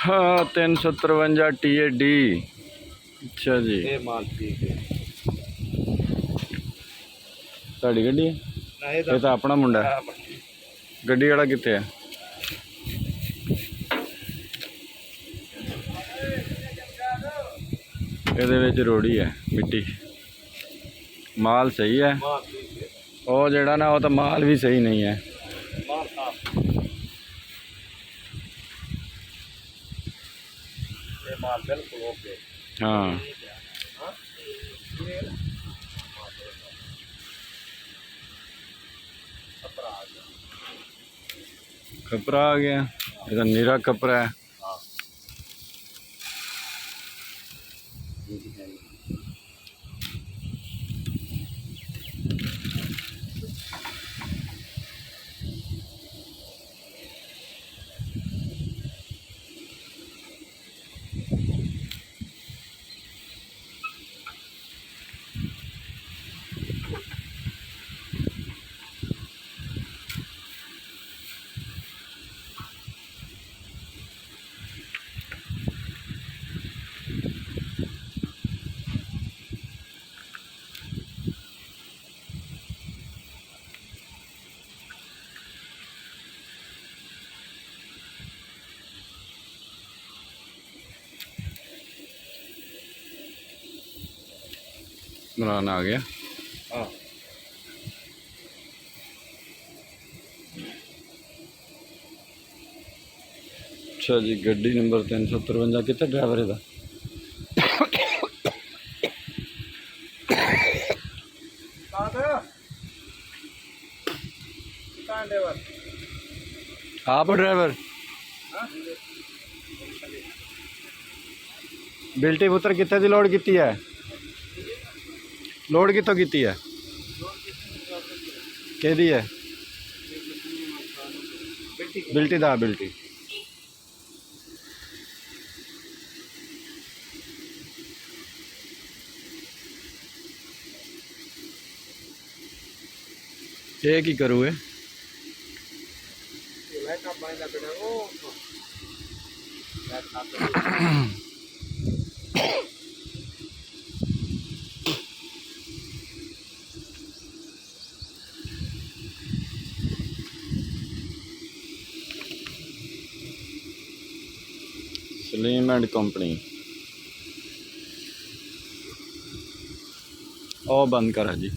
हाँ 353 TAD। अच्छा जी, ये माल ठीक है ਤੁਹਾਡੀ ਗੱਡੀ ਹੈ? ना ਇਹ ਤਾਂ ਆਪਣਾ ਮੁੰਡਾ ਹੈ। ਗੱਡੀ ਵਾਲਾ ਕਿੱਥੇ ਹੈ? ਇਹਦੇ ਵਿੱਚ ਰੋੜੀ ਹੈ, ਮਿੱਟੀ। ਮਾਲ ਸਹੀ ਹੈ। माल ठीक है ਉਹ ਜਿਹੜਾ ਨਾ, ਉਹ ਤਾਂ ਮਾਲ ਵੀ ਸਹੀ ਨਹੀਂ ਹੈ। माल साफ ये माल बिल्कुल ओके हाँ कपड़ा आ गया, ये तो नीरा कपड़ा है। बनाना आ गया। हाँ अच्छा जी, गड्डी नंबर 353 कितने ड्राइवर है? आप ड्राइवर बिल्टी पुत्र कितने दी लोड की है? लोड कितों की है? केदी है? बिल्टी दा बिल्टी ये की करूँ है? Salim and company. ओ बंद करा जी।